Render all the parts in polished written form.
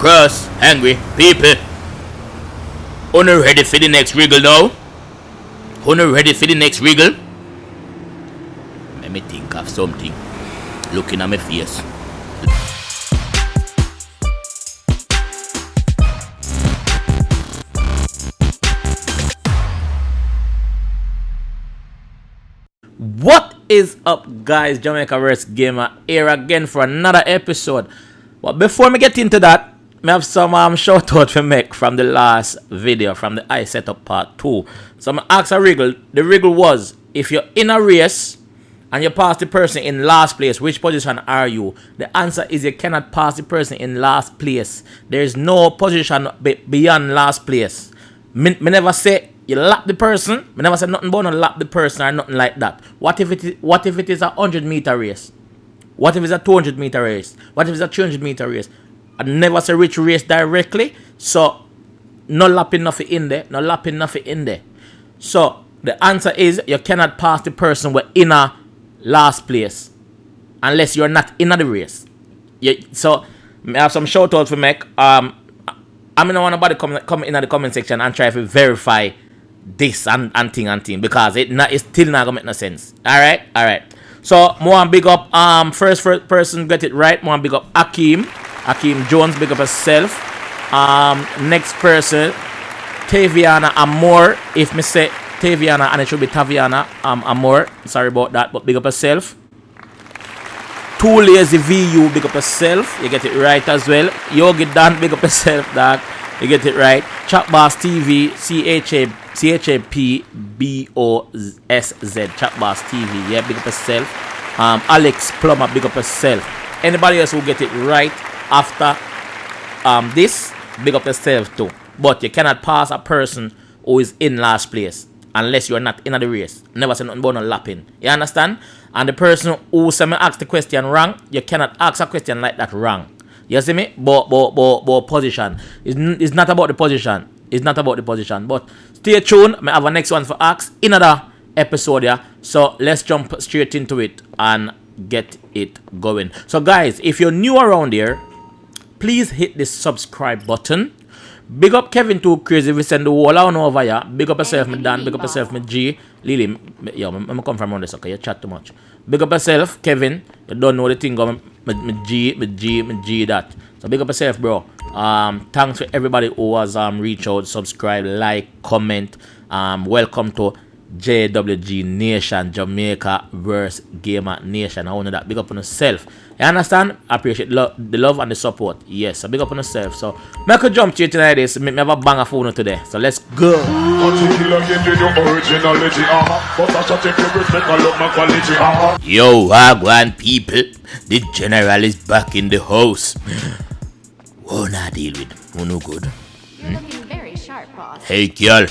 cross, angry people. Who ready for the next wriggle now? Who ready for the next wriggle? Let me think of something. Looking at my face. What is up, guys? JAMAICA'S Gamer here again for another episode. But before me get into that, I have some shout out to make from the last video, from the Heist setup part 2. So I asked a wriggle. The wriggle was, if you're in a race and you pass the person in last place, which position are you? The answer is you cannot pass the person in last place. There is no position beyond last place. Me never say you lap the person. I never said nothing about no lap the person or nothing like that. What if it is a 100-meter race? What if it's a 200-meter race? What if it's a 300-meter race? I never say which race directly. So no lapping nothing in there. No lapping nothing in there. So the answer is you cannot pass the person with in a last place unless you're not in the race. So I have some shout outs to make. I don't want nobody come in the comment section and try to verify this and thing because it's still not gonna make no sense. Alright. So more big up first person get it right. More big up Hakeem Jones, big up herself. Next person Taviana Amor. If me say Taviana and it should be Taviana Amor, sorry about that, but big up herself. Too Lazy VU, big up herself, you get it right as well. Yogi Dan, big up herself, dog, you get it right. Chatboss TV, CHAPBOSZ, Chatboss TV, yeah, big up herself. Alex Plummer, big up herself. Anybody else who get it right after this, big up herself too. But you cannot pass a person who is in last place unless you are not in the race. Never say nothing about no lapping. You understand? And the person who say me ask the question wrong, you cannot ask a question like that wrong. You see me? But position. It's not about the position. It's not about the position. But stay tuned. I have a next one for ask in another episode, yeah. So let's jump straight into it and get it going. So guys, if you're new around here, please hit the subscribe button. Big up Kevin too crazy. We send the wall on over here. Big up yourself, me Dan. Big up yourself, me G. Lily, yo, I'm come from around this, okay? You chat too much. Big up yourself, Kevin. You don't know the thing, me G that. So big up yourself, bro. Thanks for everybody who was reach out, subscribe, like, comment. Welcome to JwgNation, JAMAICA'S Gamer Nation. I want that. Big up on yourself. You understand? I appreciate the love and the support. Yes, so big up on yourself. So make a jump straight tonight. This me have a banger phone today. So let's go. Yo, wagwan people. The general is back in the house. Wanna deal with? Who no good? Looking very sharp, boss. Hey girl,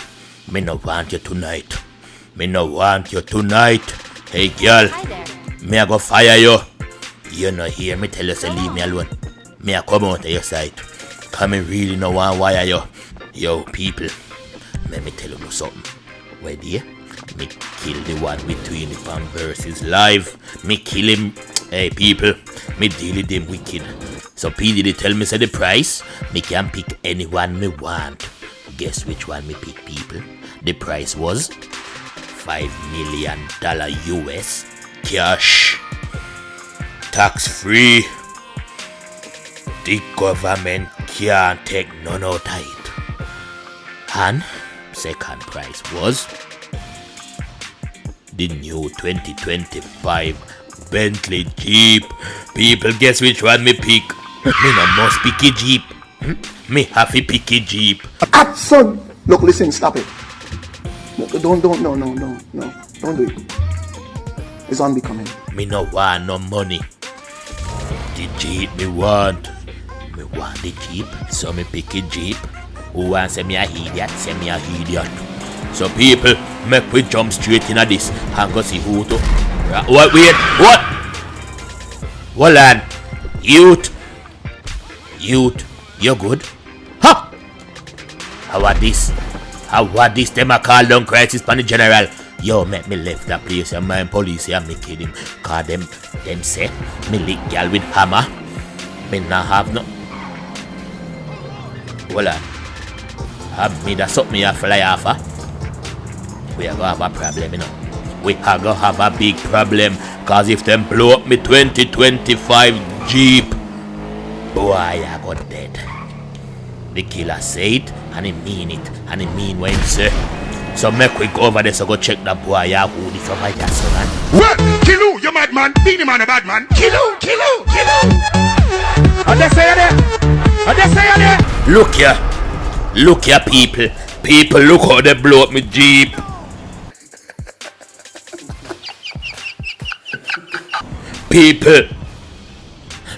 me no want you tonight. Hey girl, Hi there. me I go fire you. You no hear me tell you to leave me alone. Me I come out of your sight. Cause me really no want wire you. Yo people, let me tell you something. Where there? Me kill the one between the Pam versus live. Me kill him. Hey people, me deal with them wicked. So PD tell me say the price. Me can pick anyone me want. Guess which one me pick, people? The price was $5 million US cash, tax free. The government can't take none out of it. And second price was the new 2025 Bentley Jeep. People, guess which one me pick? Me no must pick a Jeep. Me have to pick a Jeep. Son, look, listen, stop it. No, don't do it. It's unbecoming. Me no want no money. The Jeep me want. Me want the Jeep, so me pick a Jeep. Who wants say me a idiot? Say me a idiot. So people, make we jump straight into this and go see who to. What? Wait, what? Hold on. Youth, you good? Ha! How are this? Them a call down crisis pan the general. Yo, make me left that place and my police and me kill him. Cause them say me lick gal with hammer. Me not have no. Hold on. Have me that something me a fly off. We are gonna have a problem, you know. We are gonna have a big problem. Cause if them blow up me 2025 Jeep, boy, I got dead. The killer say it, and he mean it, and he mean what he say. So make we go over there so go check the boy who this over here, so man. What? Kill you, you mad man. Beenie man a bad man. Kill you, kill you, kill you. And they say there. And they say there. Look here. Look here, people. People, look how they blow up me Jeep. People,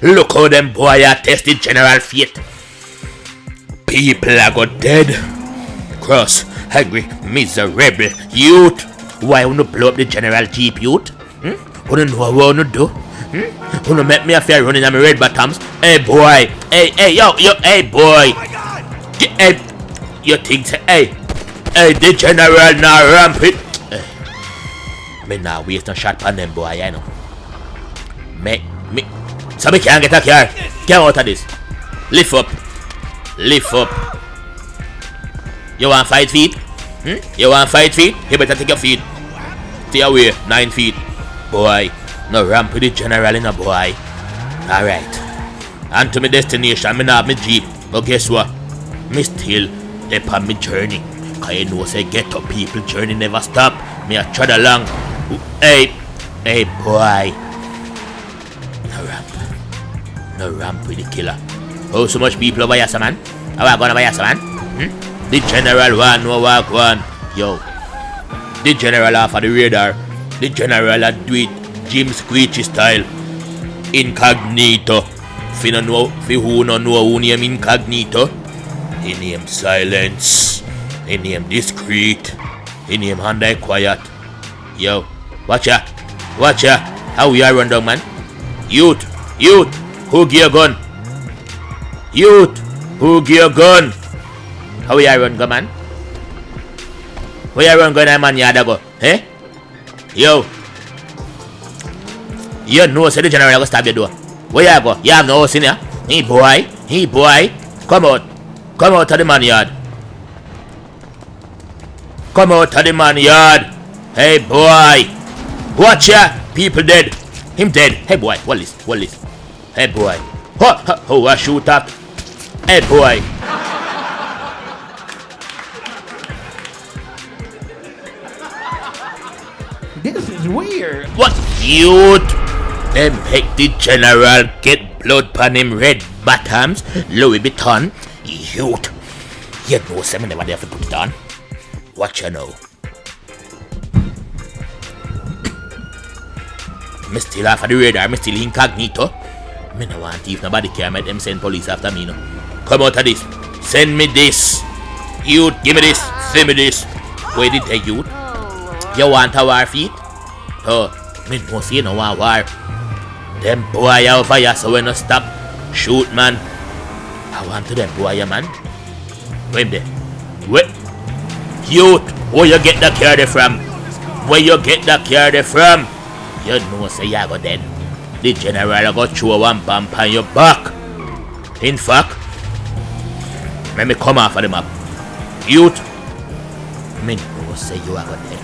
look how them boy are tested general fate. People are got dead. Cross, hungry, miserable youth. Why wanna blow up the general Jeep youth? Wanna know what I wanna do? Wanna make me a fair running on my red bottoms? Hey boy, hey, yo, hey boy. Hey, you think, hey, the general now rampant. Me now waste no shot on them boy, I know. Me, so me can't get a car. Get out of this. Lift up. You want 5 feet? You want 5 feet? You better take your feet. Stay away, 9 feet. Boy, no ramp with the general in a boy. Alright. And to my destination, me now have my Jeep. But guess what? Me still upon my journey. Cause you know say get up people journey never stop. Me a trod along. Hey boy. No ramp with the killer. Oh, so much people over here, man. How I gonna buy us, man? The general one, no walk one. Yo. The general off of the radar. The general a do it Jim Screechy style. Incognito. Fi who no know who name Incognito. He name Silence. He name Discreet. He name Hyundai Quiet. Yo. Watch ya. How we are run down, man? Youth. Who give your gun? Youth, who give your gun? How you run gun, man? Where you run gun, man? Yada go, eh? Yo, you know, say the general go stab your door. Where you go? You have no house in here. Hey boy, come out of the man yard. Come out of the man yard. Hey boy, watch ya. People dead. Him dead. Hey boy, what is? Hey boy. Oh, I shoot up. Hey boy. This is weird. What youth? Them make the general get blood pan him red bottoms, Louis Vuitton. Youth. You know something never there to put it on. Watch you know. Me still off of the radar, me still incognito. Me no want if nobody care, make them send police after me, no. Come out of this. Send me this. Youth, give me this. Send me this. Where did they youth? You want a war feet? Oh, me no say no want war. Them boy over here, so when no stop. Shoot, man. I want to them boy, man. Where there? Where? Youth, where you get the car there from? You know say you go dead. The general go throw one bump on your back. In fact, let me come off of the map. Youth, me know say you are go dead.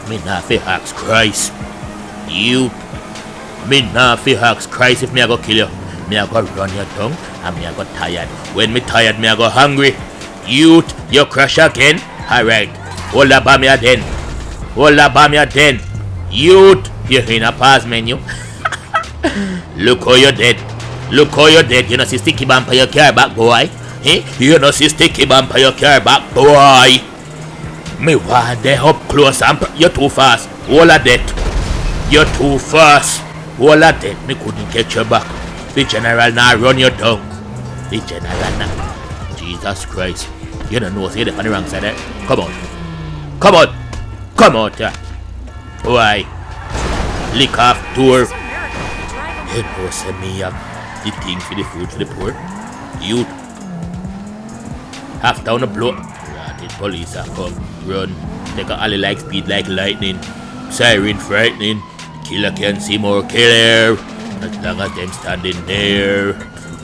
Me not fi ask Christ. Youth, me not fi ask Christ if me a go kill you. Me a go run your tongue and me a go tired. When me tired, me a go hungry. Youth, you crash again? Alright, hold up on me then. Youth, you in a pause menu. Look how you're dead. You know see sticky bump on your car back, boy. You know see sticky bump on your car back, boy. Me want they up close and you're too fast. All of that. Me couldn't get you back. The general now run you down. The general now. Jesus Christ. You don't know, see the on the wrong side there. Come out, yeah. Boy. Lick off door. You know, send me up the thing for the food for the poor. Youth. Half down the block. The police have come. Run. Take a alley like speed like lightning. Siren frightening. Killer can see more killer. As long as them standing there.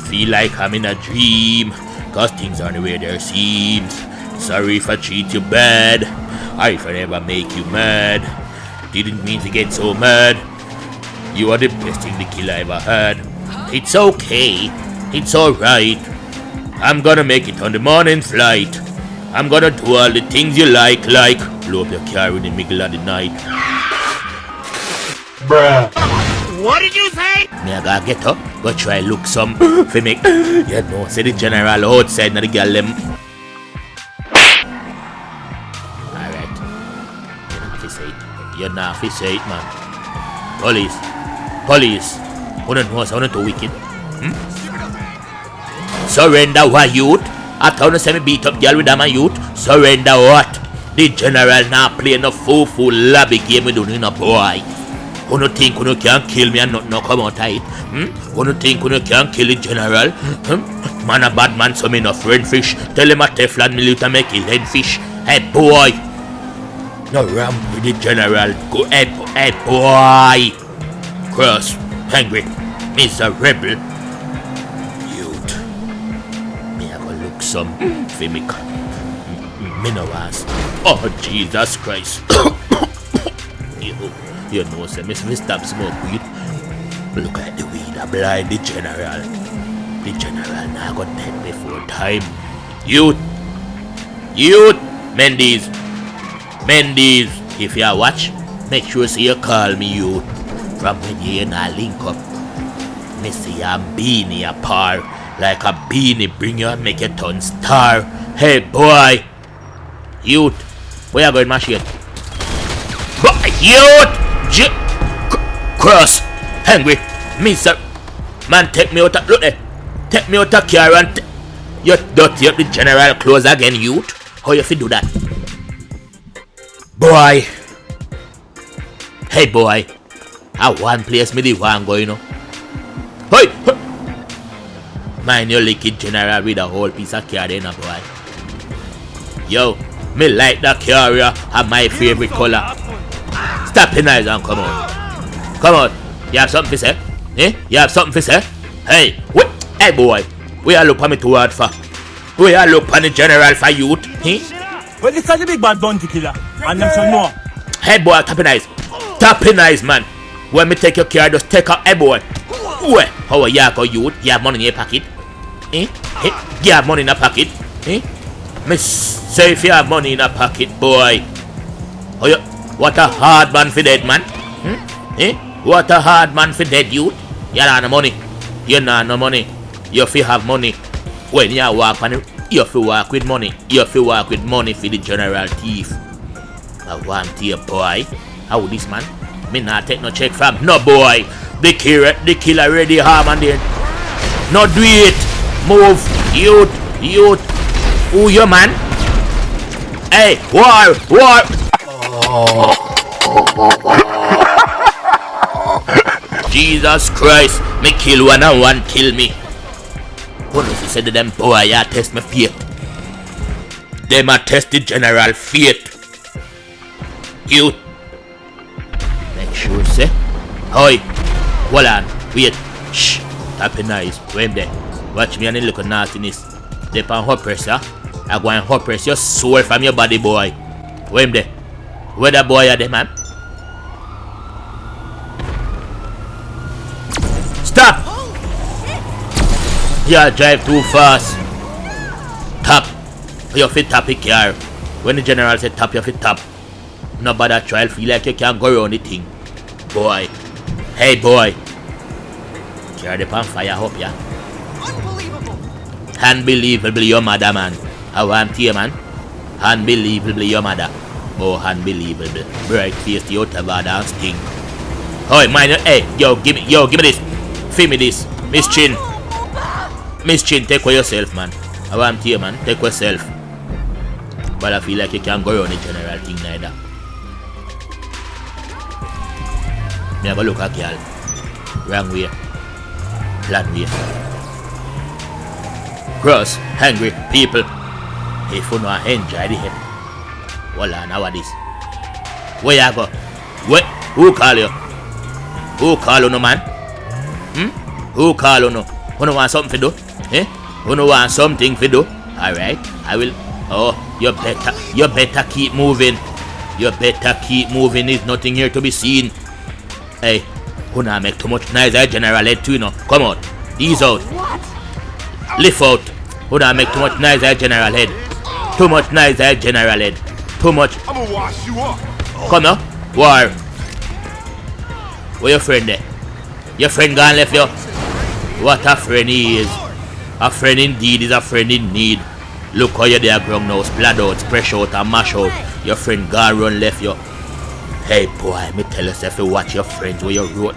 Feel like I'm in a dream. Cause things aren't the way they seems. Sorry if I treat you bad, or if I never make you mad. Didn't mean to get so mad. You are the best thing the killer ever had. It's okay, it's alright. I'm gonna make it on the morning flight. I'm gonna do all the things you like blow up your car in the middle of the night. Bruh. What did you say? Me I gotta get up, go try look some for me. You know, say the general outside na the girl them. Alright. You're not fi say it, man. Police. Who don't know us, who don't too wicked? Surrender what, youth? I told you say me beat up girl with my youth. Surrender what? The general now play no fool lobby game with doing a boy. Who no think who no can kill me and not no come out tight? Who no think who no can kill the general? Man a bad man, so me no friend fish. Tell him a Teflon me to make it head fish. Hey boy, no ram with the general. Go hey boy. Cross, angry, Mr. Rebel. Youth, me a go look some for me. Me no ask. Oh Jesus Christ. You know, say me stop smoke weed. Look at the weed, I blind the general. The general now got dead before time. Youth, Mendes, if you watch, make sure say you call me youth. From when you and I link up, me see a beanie a par, like a beanie bring you and make you turn star. Hey boy, youth, where you going my shit? Youth! Cross, hungry, Mr. Man, take me out of, look there. Take me out of car and you dirty up the general clothes again, youth. How you fit do that? Boy. Hey boy. I one place me the one go, you know. Hey! Mind your liquid general with a whole piece of car then, boy. Yo, me like that car, have my favorite color. Stop the noise and come on. Come on. You have something to say? Eh? You have something to say? Hey, wait. Hey boy, we are look at me too hard for. We are look at the general for youth. Eh? Well, this is the big bad bounty killer. And them should know. Hey boy, tap nice. Tap nice, man. When me take your car, just take up. Hey boy. Where? How are you go youth? You have money in your pocket? Eh? Eh? You have money in your pocket? Eh? Me say if you have money in your pocket, boy. Oh, you, what a hard man for dead, man. Eh? What a hard man for dead youth. You don't have no money. You not no money. You feel have money. When you walk on it, you feel walk with money. You feel walk with money for the general thief. I want to boy. How this man? Me not take no check from no boy. The killer ready harm and there. No do it. Move. Youth. Who you man? Hey, war. Jesus Christ, me kill one and one kill me. What if you said to them, boy, you test my faith? Them a test the general faith. You make sure, say. Hoy, hold on, wait, shh, happy nice, wait there. Watch me and the little nastiness. They pan hot pressure. I go and hot press your soul from your body, boy. Wait there. Where the boy are there, man? Stop! You drive too fast. Tap. Your feet tap your car. When the general said tap, your feet tap. Nobody try to feel like you can't go around the thing. Boy. Hey boy. Car the pan fire up, yeah? Unbelievable, your mother, man. I want you, man. Unbelievable, your mother. Oh, unbelievable. Bright face, the outer bad and stink. Oh, man, hey, yo, give me this. Feed me this. Miss Chin, take for yourself, man. I want you, man. Take for yourself. But I feel like you can't go around the general thing neither. Me have a look at girl. Wrong way. Flat way. Cross, hungry people. If you not enjoy the hip. Hold on, how are this? Where you go? Where? Who call you? Who call you, no man? Who call you, no? You want something to do? Eh? Who no want something to do? Alright, I will. Oh, you better keep moving. You better keep moving. There's nothing here to be seen. Hey, who not make too much noise? I general head too, you know. Come on, ease out. Lift out. Who not make too much noise? I general head. Too much noise. I general head. Too much. I'm gonna wash you up. Come now, war. Where your friend there? Your friend gone left you. What a friend he is. A friend indeed is a friend in need. Look how you there ground now, splat out, spresh out and mash out. Your friend gone run left you. Hey boy, me tell yourself to watch your friends where you wrote.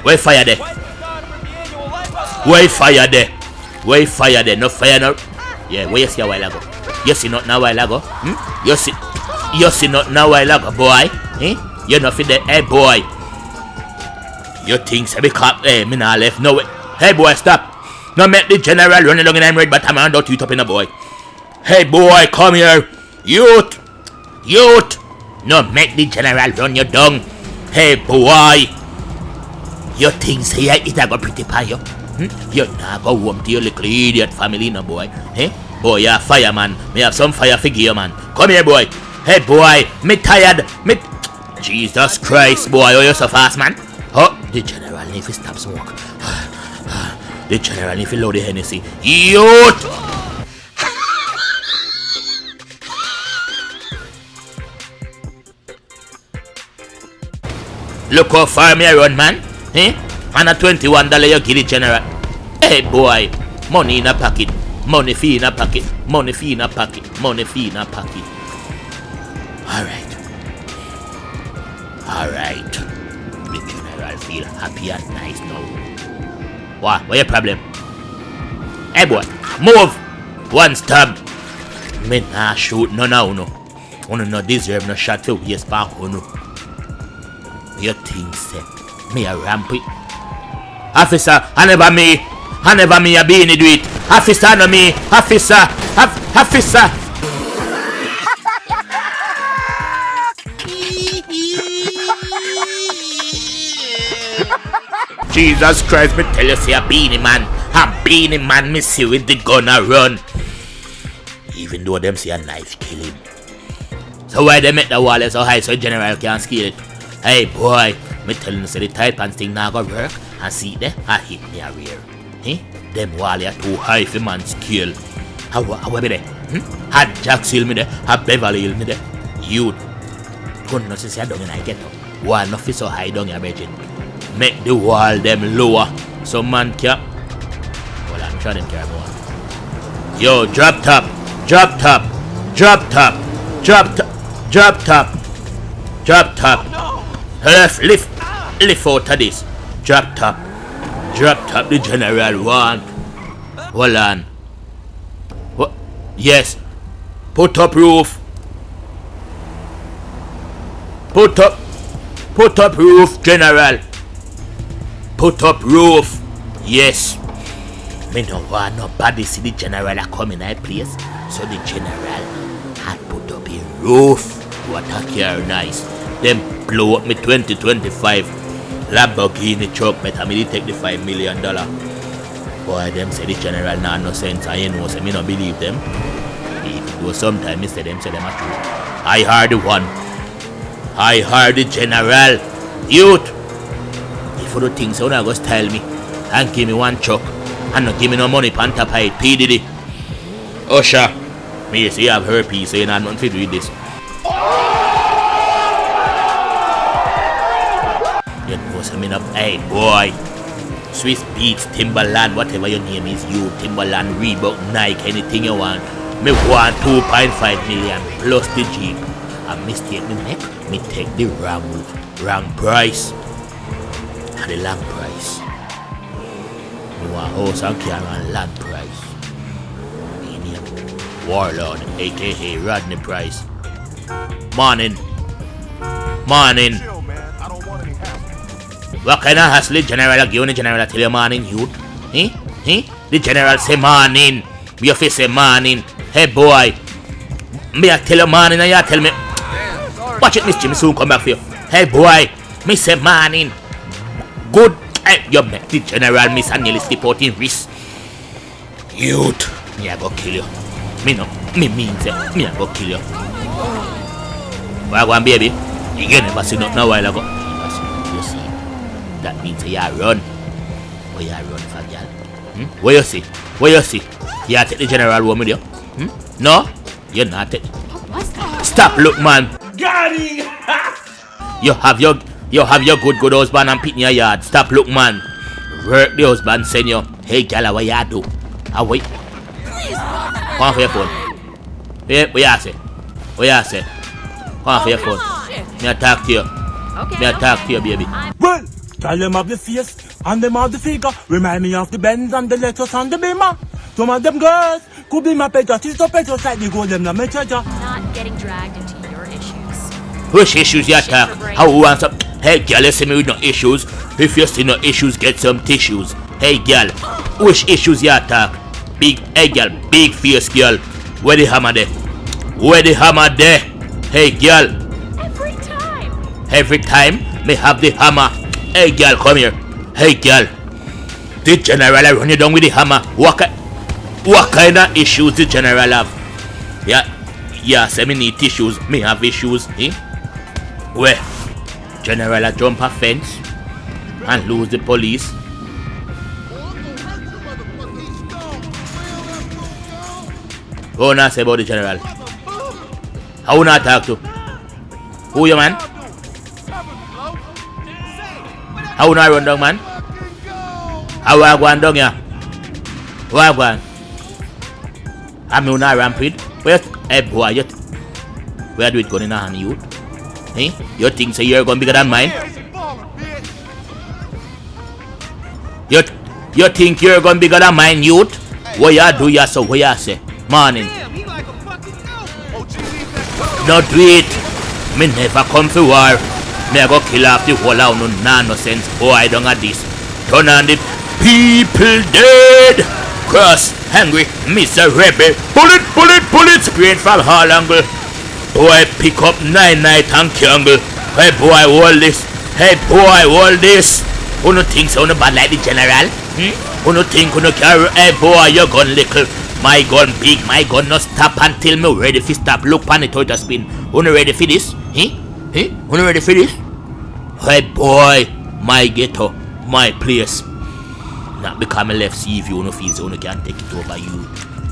Where fire there? Where fire there? Where fire there? No fire no. Yeah, where you see a while ago? You see not now while ago? You see not now while ago, boy? You not fit there, hey boy. You think say because me nah left no way. Hey boy, stop. No make the general running along in I'm red but I'm not you top in a boy. Hey boy, come here. Youth. No make the general run you down. Hey boy. You think say it a go pretty pie you? You nah go home to your little idiot family no boy. Boy, you're a fireman. Me have some fire figure you man. Come here boy. Hey boy, me tired. Jesus Christ boy, oh you so fast man. Oh, the general need to stop smoke. The general need to load the Hennessy. Youth! Look how far me I run, man. And a $21 you give the general. Hey boy, money in a pocket. Money fee in a pocket. Money fee in a pocket. Money fee in a pocket. Alright. The general feel happy and nice now. What your problem? Hey boy, move! One stab. Me nah shoot none of you. You no deserve no shot to waste back on you. You think say me a ramp it? Officer, I never me a being do it. Officer no me. Officer. Jesus Christ, me tell you say a beanie man, me see with the gun a run. Even though them say a knife kill him. So why they make the wall so high so general can't scale it? Hey boy, me tell you say the tight pants thing now go work and see there, I hit me a rear. Them wall are too high for man scale. How be there? Had Jack Hill me there, had Beverly Hill me there. You couldn't not say I don't I get up. Wall not so high down your bedroom. Make the wall them lower so man can. Well, I'm trying to carry more. Yo, drop top. Lift out of this. Drop top. The general want. Hold on. What? Yes. Put up roof. Put up roof, general. Put up roof. Yes. Me no want nobody see the general a come in a place. So the general had put up a roof. What a car nice. Them blow up me 2025 Lamborghini truck. Better me take the $5 million. Boy, them say the general nah no sense. I know say me no believe them. Even though sometimes me say them a true. I heard the one. I heard the general. Youth. If you do things so now go style me and give me one truck and not give me no money pan top height. P Diddy. Usher. Me say you have herpes so you not nothing to do with this. You know say me no. Hey boy. Swiss Beats, Timberland, whatever your name is, you, Timberland, Reebok, Nike, anything you want. Me want 2.5 million plus the Jeep. A mistake me make, me take the wrong price. And the land price. Me want house and car and land price. Me name Warlord, aka Rodney Price. Morning. What kind of hassle general give the general tell you morning, youth? The general say morning. You face say morning. Hey boy. Me I tell you morning and you tell me. Watch it, Miss Jimmy soon come back for you. Hey boy. Me say morning. Good. Hey, you make the general miss and nearly slip out in wrist. Youth, me I go kill you. Me no, me mean say, me I go kill you. Why go on, baby? You never see nothing a while ago. You see, that means you run. Where you run for, girl? Where you see? Where you see? You take the general home with you? No, you're not take. What was that? Stop, look, man. Got it! You have your good husband and pit in your yard. Stop, look, man. Work the husband send you. Hey, girl, what you do? Ah, wait. Come on for your phone. Hey, what you say? What you say? Come on for your phone. Me I talk to you. Me I talk to you, baby. Well, tell them have the face and them have the figure. Remind me of the Benz and the Lexus and the Beamer. Some of them girls could be my petter. She's so petter like the gold them na me treasure. Not getting dragged into your issues. Which issues you talk? How you want some? Hey, girl, you see me with no issues. If you see no issues, get some tissues. Hey, girl, which issues you talk? Big, hey, girl, big face, girl. Where the hammer there? Where the hammer there? Hey, girl. Every time, me have the hammer. Hey, girl, come here. Hey, girl. The general I run you down with the hammer. What kind of issues the general have? Yeah, say me need tissues. Me have issues, eh? Where? General I jump a fence and lose the police. What not say about the general? How you not talk to? Who you, man? How you not run down, man? How you go down here? Where you going? I'm not rampant. Where? Hey boy, where do it going in a hand, you? Eh? You think so you're gonna be bigger than mine? You think you're gonna be bigger than mine, youth? What you do, you so what you say? Morning. No do it. Me never come for war. Me I go kill off the whole of no nonsense boy don't at this. Turn on the people dead. Cross, hungry, miserable. Bullet, straight from all angle. Boy, pick up 9 and candle. Hey boy, hold this. Hey boy, hold this. Who no think so no bad like the general? Who no think who no carry? Hey boy, your gun little. My gun big, my gun no stop until me ready for stop. Look pan it out to spin. Who no ready for this? Who no ready for this? Hey boy, my ghetto, my place. Not because I left see if you no feel so no can take it over you.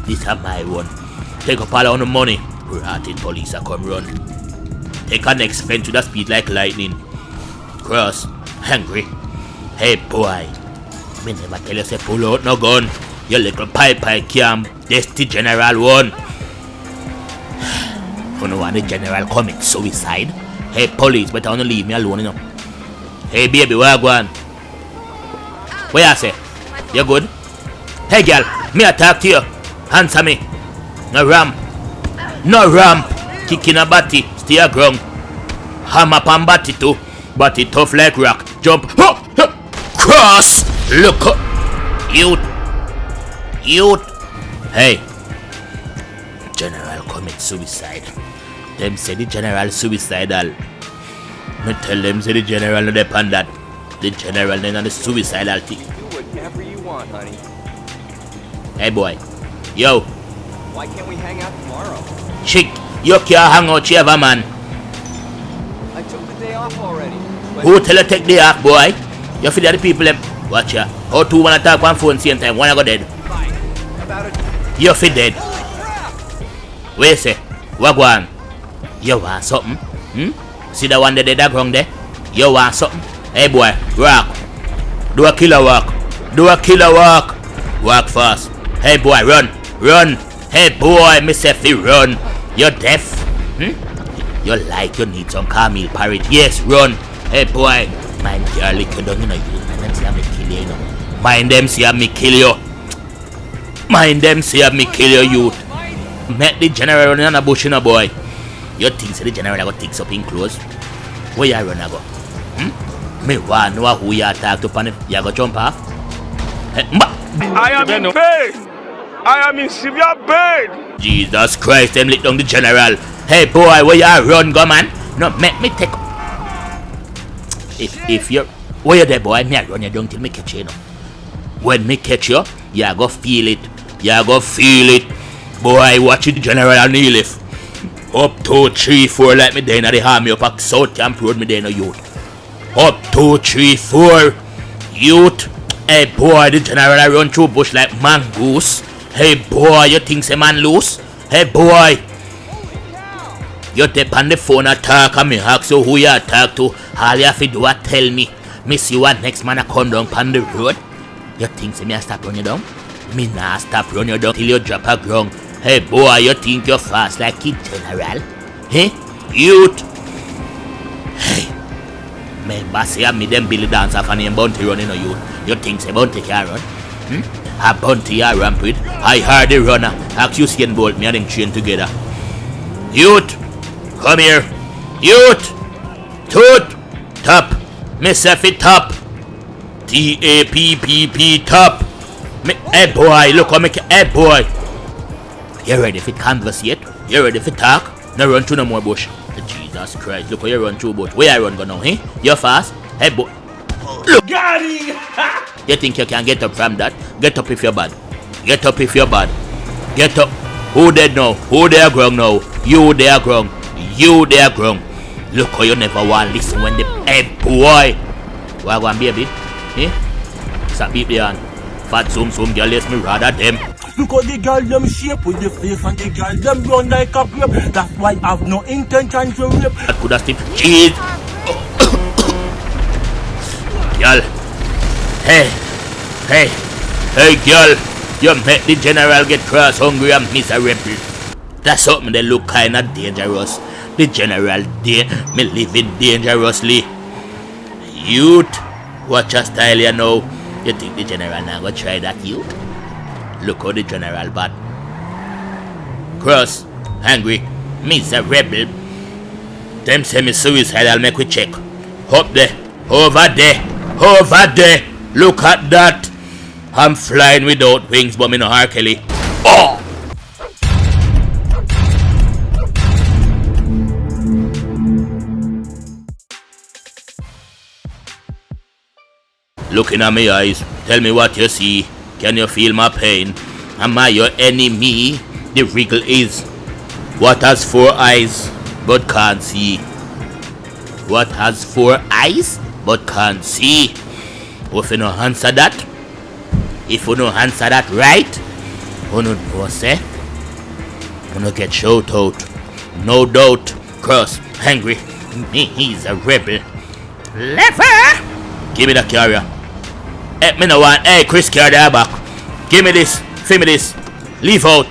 This is my one. Take up all of the money. Rotted police are come run. Take a next fence with a speed like lightning. Cross, hungry. Hey boy, me never tell you say pull out no gun. Your little pipe cam. That's the general one. You know want the general commit suicide? Hey police, better wanna leave me alone, you know. Hey baby, where you going? What you say? You good? Hey girl, me I talk to you. Answer me. No ramp. Kicking a body, stay a ground. Hammer pan body too. Body tough like rock. Jump. Cross. Look up. Youth. Hey. General commit suicide. Them say the general suicidal. Me tell them say the general no depend that. The general then on the suicidal thing. Do whatever you want, honey. Hey boy. Yo. Why can't we hang out tomorrow? Chick, you can't hang out here, man. I took the day off already. Who tell you take day off, boy? You feel that the people them watch ya. How two wanna talk on phone same time, one go dead. Fine. About it. You feel dead. Wait say, what go on? You want something? See the one that dead ground there? You want something? Hey boy, rock. Do a killer walk. Walk fast. Hey boy, run. Hey boy, me say fi run. You're deaf? You like you need some caramel porridge. Yes, run. Hey boy, mind your little down, you know. Mind them see me kill you. Mind them see me kill you, youth. Met the general running on a bush, you know, boy. You think so the general go takes up in clothes? Where you run a go? Me want know who you talk to, pan you go jump off? I am in pain. I am in severe pain. Jesus Christ, them lit down the general. Hey boy, where you run, go man? No, make me take. If you where you there, boy, me I run you down till me catch you. When me catch you, you go feel it. You go feel it. Boy, watch it, General Neelif. Up 2, 3, 4, like me then at the army up at South Camp Road, me then a youth. Up 2, 3, 4, youth. Hey boy, the general I run through bush like mongoose. Hey boy, you think say man loose? Hey boy, you take on the phone and talk and me ask you who you talk to. All you have to do is tell me. Me see what next man a come down on the road. You think say me a stop run you down? Me nah stop run you down till you drop a ground. Hey boy, you think you're fast like it, general? Hey, youth. Hey, remember say me them Billy dancer for name Bounty running on youth. You think say Bounty can run? A Bounty a ramp with. I heard the runner. Ask Usain Bolt, me and them train together. Youth, come here. Youth, toot, top. Me say fi top. T-A-P-P-P top. Me, hey boy, look how me. Hey boy. You ready for conversate? You ready for talk? No run through no more bush. Jesus Christ, look how you run through bush. Where you run go now, eh? You fast? Hey boy. Look. Got him! You think you can get up from that? Get up if you're bad. Get up if you're bad. Get up. Who dead now? Who there ground now? You there ground. You there ground. Look how you never want listen when the hey boy. Why go and be a bit? Eh? Stop beat the hand. Fat zoom girl, let me rather them. Look how the girl them shape with the face and the girl them run like a grape. That's why I have no intention to rape. That could have still cheese. Girl. Hey girl. You make the general get cross, hungry and miserable. That's something that look kinda dangerous. The general me living dangerously. Youth, watch your style you know. You think the general now go try that youth? Look how the general bad. Cross, angry, miserable. Them say me suicidal, make we check. Up there, over there, over there. Look at that. I'm flying without wings, but me no R. Kelly. Oh! Looking at my eyes, tell me what you see. Can you feel my pain? Am I your enemy? The riddle is, what has 4 eyes but can't see? What has 4 eyes but can't see? If you no answer that, if you no answer that right, you no know say, you no get shout out. No doubt, cross, angry, he's a rebel. Lever! Give me the carrier. Hey, me no want. Hey, Chris, carry that back. Give me this. Film me this. Leave out.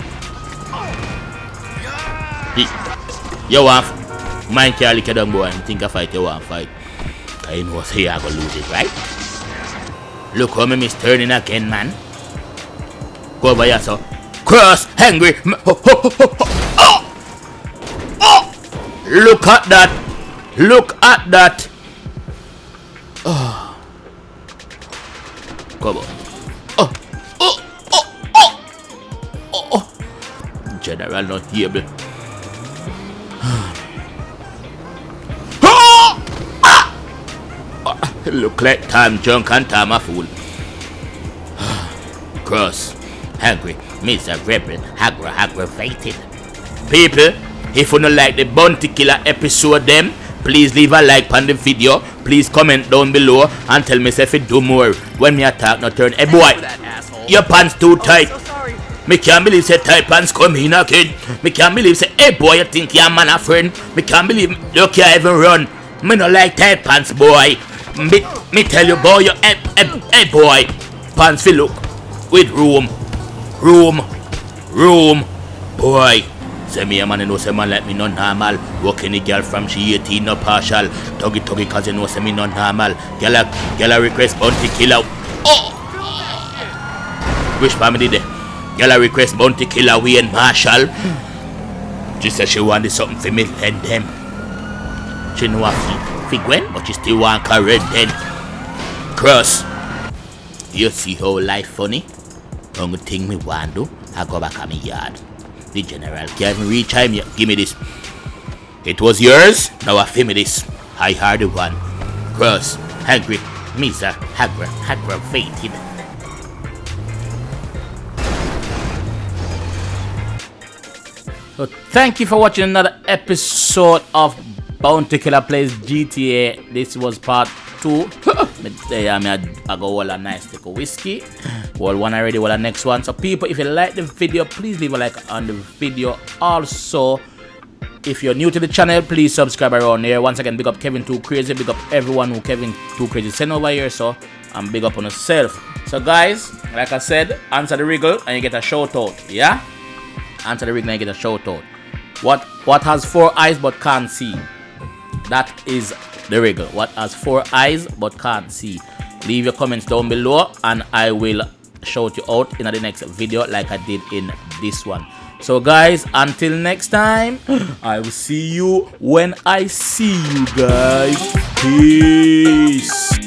You want mind carry lick down boy and think a fight you want fight. I know say you gonna lose it, right? Look how me miss turning again, man. Go over here, so. Cross, angry. Look at that. Look at that. Oh. Come on. General not able. Look like time drunk and time a fool. Cross, angry, miserable, aggravated. People, if you don't like the Bounty Killer episode them, please leave a like on the video. Please comment down below and tell me if you do more. When me attack no turn. Hey boy, your pants too tight. Me can't believe say tight pants come in again. Me can't believe say hey boy you think you're a man a friend. Me can't believe you can't even run. Me no like tight pants boy. Me tell you boy you hey boy. Pants fi look with room. Boy. Say me a man know say man like me no normal. Walking the girl from she 18 no partial. Tuggy cause you know say me no normal. Girl a request Bounty Killer. Oh! Which family there? Girl a request Bounty Killer we and Marshall. She said she wanted something for me and them. She know a fi Gwen but she still want correct then. Cross. You see how life funny? Only thing me want do, I go back at me yard. The general can't reach him yet. Give me this. It was yours, now I feel me this. I heard the one. Cross, angry, aggravated. So thank you for watching another episode of Bounty Killer Plays GTA. This was part 2. I go all a nice take of whiskey. Well, one already, well, the next one. So people, if you like the video, please leave a like on the video. Also, if you're new to the channel, please subscribe around here. Once again, big up Kevin Too Crazy. Big up everyone who Kevin Too Crazy sent over here. So, and big up on yourself. So guys, like I said, answer the riddle and you get a shout out. Yeah? Answer the riddle and you get a shout out. What has 4 eyes but can't see? That is the riddle. What has 4 eyes but can't see? Leave your comments down below and I will shout you out in the next video like I did in this one. So guys, until next time, I will see you when I see you guys. Peace.